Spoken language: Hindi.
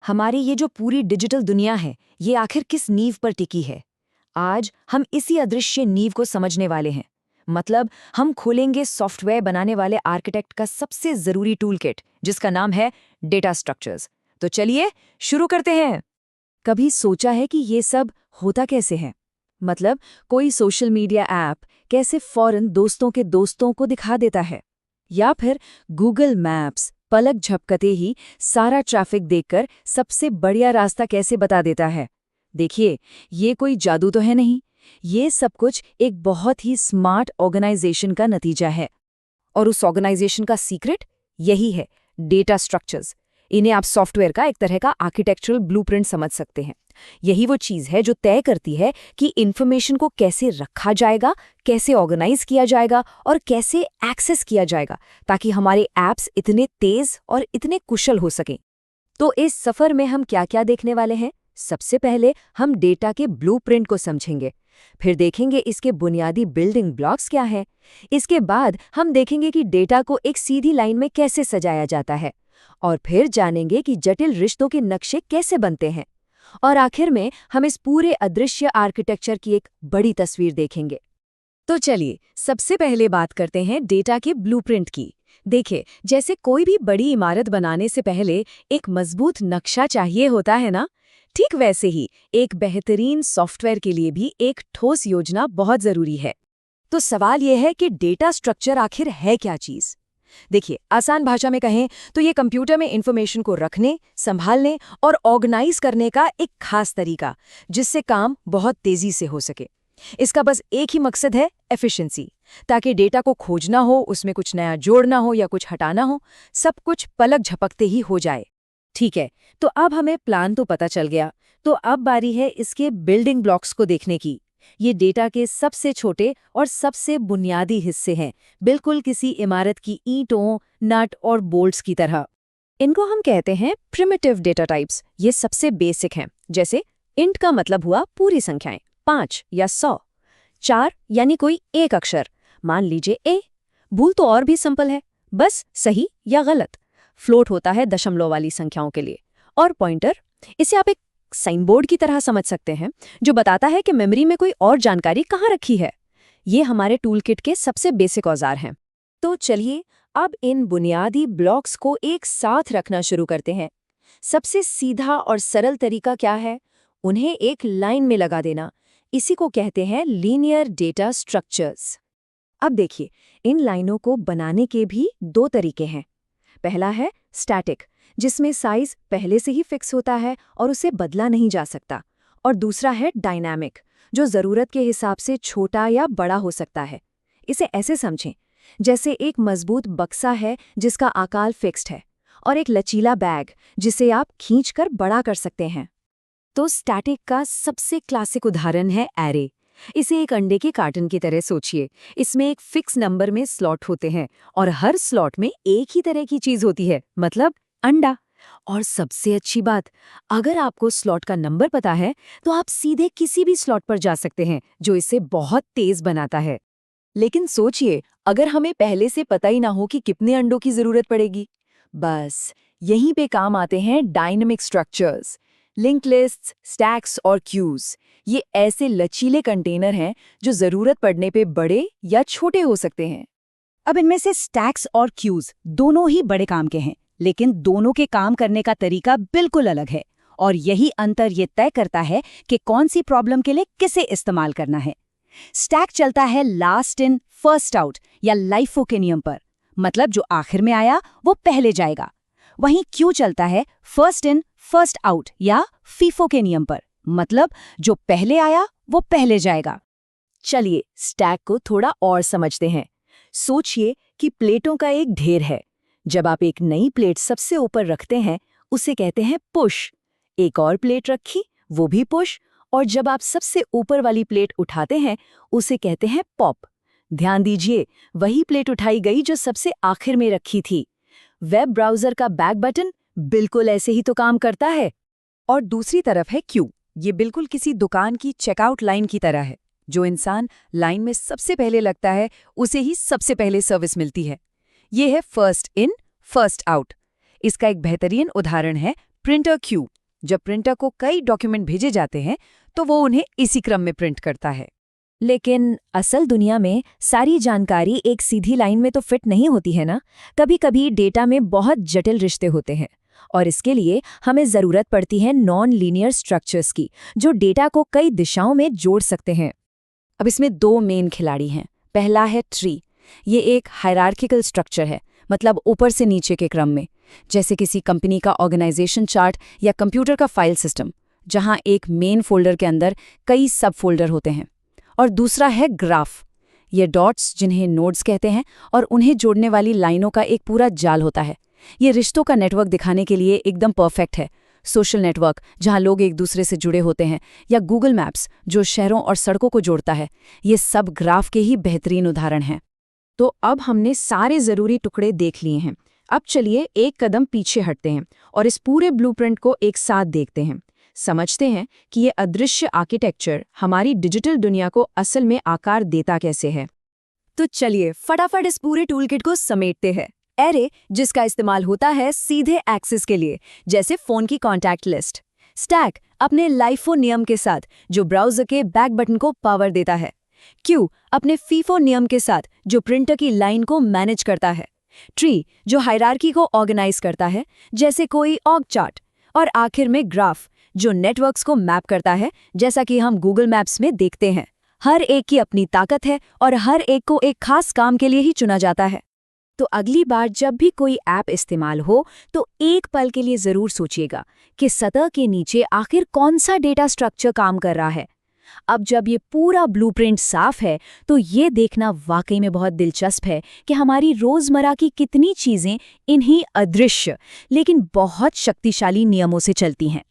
हमारी ये जो पूरी डिजिटल दुनिया है, ये आखिर किस नींव पर टिकी है? आज हम इसी अदृश्य नींव को समझने वाले हैं। मतलब हम खोलेंगे सॉफ्टवेयर बनाने वाले आर्किटेक्ट का सबसे जरूरी टूल किट, जिसका नाम है डेटा स्ट्रक्चर्स। तो चलिए शुरू करते हैं। कभी सोचा है कि ये सब होता कैसे है? मतलब कोई सोशल मीडिया ऐप कैसे फौरन दोस्तों के दोस्तों को दिखा देता है, या फिर गूगल मैप्स पलक झपकते ही सारा ट्रैफिक देखकर सबसे बढ़िया रास्ता कैसे बता देता है। देखिए, ये कोई जादू तो है नहीं, ये सब कुछ एक बहुत ही स्मार्ट ऑर्गेनाइजेशन का नतीजा है। और उस ऑर्गेनाइजेशन का सीक्रेट यही है, डेटा स्ट्रक्चर्स। इन्हें आप सॉफ्टवेयर का एक तरह का आर्किटेक्चरल ब्लूप्रिंट समझ सकते हैं। यही वो चीज़ है जो तय करती है कि इन्फॉर्मेशन को कैसे रखा जाएगा, कैसे ऑर्गेनाइज किया जाएगा और कैसे एक्सेस किया जाएगा, ताकि हमारे ऐप्स इतने तेज और इतने कुशल हो सकें। तो इस सफ़र में हम क्या क्या देखने वाले हैं? सबसे पहले हम डेटा के ब्लूप्रिंट को समझेंगे, फिर देखेंगे इसके बुनियादी बिल्डिंग ब्लॉक्स क्या हैं। इसके बाद हम देखेंगे कि डेटा को एक सीधी लाइन में कैसे सजाया जाता है, और फिर जानेंगे कि जटिल रिश्तों के नक्शे कैसे बनते हैं। और आखिर में हम इस पूरे अदृश्य आर्किटेक्चर की एक बड़ी तस्वीर देखेंगे। तो चलिए सबसे पहले बात करते हैं डेटा के ब्लूप्रिंट की। देखिए, जैसे कोई भी बड़ी इमारत बनाने से पहले एक मजबूत नक्शा चाहिए होता है ना, ठीक वैसे ही एक बेहतरीन सॉफ्टवेयर के लिए भी एक ठोस योजना बहुत जरूरी है। तो सवाल यह है कि डेटा स्ट्रक्चर आखिर है क्या चीज़? देखिए, आसान भाषा में कहें तो ये कंप्यूटर में इंफॉर्मेशन को रखने, संभालने और ऑर्गेनाइज करने का एक खास तरीका, जिससे काम बहुत तेजी से हो सके। इसका बस एक ही मकसद है, एफिशिएंसी, ताकि डेटा को खोजना हो, उसमें कुछ नया जोड़ना हो या कुछ हटाना हो, सब कुछ पलक झपकते ही हो जाए। ठीक है, तो अब हमें प्लान तो पता चल गया। तो अब बारी है इसके बिल्डिंग ब्लॉक्स को देखने की। ये डेटा के सबसे छोटे और सबसे बुनियादी हिस्से हैं, बिल्कुल किसी इमारत की ईंटों, नट और बोल्ट्स की तरह। इनको हम कहते हैं प्रिमिटिव डेटा टाइप्स। ये सबसे बेसिक हैं। जैसे इंट का मतलब हुआ पूरी संख्याएं, 5 या 100। 4 यानी कोई एक अक्षर, मान लीजिए ए। भूल तो और भी सिंपल है, बस सही या गलत। फ्लोट होता है दशमलव वाली संख्याओं के लिए। और पॉइंटर, इसे आप एक साइन बोर्ड की तरह समझ सकते हैं, जो बताता है कि मेमोरी में कोई और जानकारी कहाँ रखी है। ये हमारे टूलकिट के सबसे बेसिक औजार हैं। तो चलिए अब इन बुनियादी ब्लॉक्स को एक साथ रखना शुरू करते हैं। सबसे सीधा और सरल तरीका क्या है? उन्हें एक लाइन में लगा देना। इसी को कहते हैं लीनियर डेटा स्ट्रक्चर्स। अब देखिए, इन लाइनों को बनाने के भी दो तरीके हैं। पहला है स्टैटिक, जिसमें साइज पहले से ही फिक्स होता है और उसे बदला नहीं जा सकता। और दूसरा है डायनामिक, जो ज़रूरत के हिसाब से छोटा या बड़ा हो सकता है। इसे ऐसे समझें, जैसे एक मजबूत बक्सा है जिसका आकार फिक्स्ड है, और एक लचीला बैग जिसे आप खींचकर बड़ा कर सकते हैं। तो स्टैटिक का सबसे क्लासिक उदाहरण है एरे। इसे एक अंडे के कार्टन की तरह सोचिए। इसमें एक फिक्स नंबर में स्लॉट होते हैं और हर स्लॉट में एक ही तरह की चीज होती है, मतलब अंडा। और सबसे अच्छी बात, अगर आपको स्लॉट का नंबर पता है तो आप सीधे किसी भी स्लॉट पर जा सकते हैं, जो इसे बहुत तेज बनाता है। लेकिन सोचिए, अगर हमें पहले से पता ही ना हो कि कितने अंडों की जरूरत पड़ेगी। बस यहीं पे काम आते हैं dynamic structures. Link lists, stacks और क्यूज, ये ऐसे लचीले कंटेनर हैं जो जरूरत पड़ने पे बड़े या छोटे हो सकते हैं। अब इनमें से स्टैक्स और क्यूज दोनों ही बड़े काम के हैं, लेकिन दोनों के काम करने का तरीका बिल्कुल अलग है। और यही अंतर ये तय करता है कि कौन सी प्रॉब्लम के लिए किसे इस्तेमाल करना है। स्टैक चलता है लास्ट इन फर्स्ट आउट या लाइफो के नियम पर, मतलब जो आखिर में आया वो पहले जाएगा। वहीं क्यू चलता है फर्स्ट इन फर्स्ट आउट या फीफो के नियम पर, मतलब जो पहले आया वो पहले जाएगा। चलिए स्टैक को थोड़ा और समझते हैं। सोचिए कि प्लेटों का एक ढेर है। जब आप एक नई प्लेट सबसे ऊपर रखते हैं, उसे कहते हैं पुश। एक और प्लेट रखी, वो भी पुश। और जब आप सबसे ऊपर वाली प्लेट उठाते हैं, उसे कहते हैं पॉप। ध्यान दीजिए, वही प्लेट उठाई गई जो सबसे आखिर में रखी थी। वेब ब्राउज़र का बैक बटन बिल्कुल ऐसे ही तो काम करता है। और दूसरी तरफ है क्यू। ये बिल्कुल किसी दुकान की चेकआउट लाइन की तरह है। जो इंसान लाइन में सबसे पहले लगता है, उसे ही सबसे पहले सर्विस मिलती है। ये है फर्स्ट इन फर्स्ट आउट। इसका एक बेहतरीन उदाहरण है प्रिंटर क्यू। जब प्रिंटर को कई डॉक्यूमेंट भेजे जाते हैं तो वो उन्हें इसी क्रम में प्रिंट करता है। लेकिन असल दुनिया में सारी जानकारी एक सीधी लाइन में तो फिट नहीं होती है ना। कभी-कभी डेटा में बहुत जटिल रिश्ते होते हैं और इसके लिए हमें ज़रूरत पड़ती है नॉन लीनियर स्ट्रक्चर्स की, जो डेटा को कई दिशाओं में जोड़ सकते हैं। अब इसमें दो मेन खिलाड़ी हैं। पहला है ट्री। ये एक हायरार्किकल स्ट्रक्चर है, मतलब ऊपर से नीचे के क्रम में, जैसे किसी कंपनी का ऑर्गेनाइजेशन चार्ट या कंप्यूटर का फाइल सिस्टम, जहां एक मेन फोल्डर के अंदर कई सब फोल्डर होते हैं। और दूसरा है ग्राफ। ये डॉट्स, जिन्हें नोड्स कहते हैं, और उन्हें जोड़ने वाली लाइनों का एक पूरा जाल होता है। ये रिश्तों का नेटवर्क दिखाने के लिए एकदम परफेक्ट है। सोशल नेटवर्क, जहां लोग एक दूसरे से जुड़े होते हैं, या गूगल मैप्स, जो शहरों और सड़कों को जोड़ता है, ये सब ग्राफ के ही बेहतरीन उदाहरण हैं। तो अब हमने सारे ज़रूरी टुकड़े देख लिए हैं। अब चलिए एक कदम पीछे हटते हैं और इस पूरे ब्लूप्रिंट को एक साथ देखते हैं। समझते हैं कि ये अदृश्य आर्किटेक्चर हमारी डिजिटल दुनिया को असल में आकार देता कैसे है। तो चलिए फटाफट इस पूरे टूलकिट को समेटते हैं। एरे, जिसका इस्तेमाल होता है सीधे एक्सेस के लिए, जैसे फ़ोन की कॉन्टैक्ट लिस्ट। स्टैक, अपने लाइफो नियम के साथ, जो ब्राउज़र के बैक बटन को पावर देता है। क्यू, अपने फीफो नियम के साथ, जो प्रिंटर की लाइन को मैनेज करता है। ट्री, जो हायरार्की को ऑर्गेनाइज करता है, जैसे कोई ऑर्ग चार्ट। और आखिर में ग्राफ, जो नेटवर्क्स को मैप करता है, जैसा कि हम गूगल मैप्स में देखते हैं। हर एक की अपनी ताकत है और हर एक को एक खास काम के लिए ही चुना जाता है। तो अगली बार जब भी कोई ऐप इस्तेमाल हो तो एक पल के लिए ज़रूर सोचिएगा कि सतह के नीचे आखिर कौन सा डेटा स्ट्रक्चर काम कर रहा है। अब जब ये पूरा ब्लूप्रिंट साफ है तो ये देखना वाकई में बहुत दिलचस्प है कि हमारी रोज़मर्रा की कितनी चीज़ें इन्हीं अदृश्य लेकिन बहुत शक्तिशाली नियमों से चलती हैं।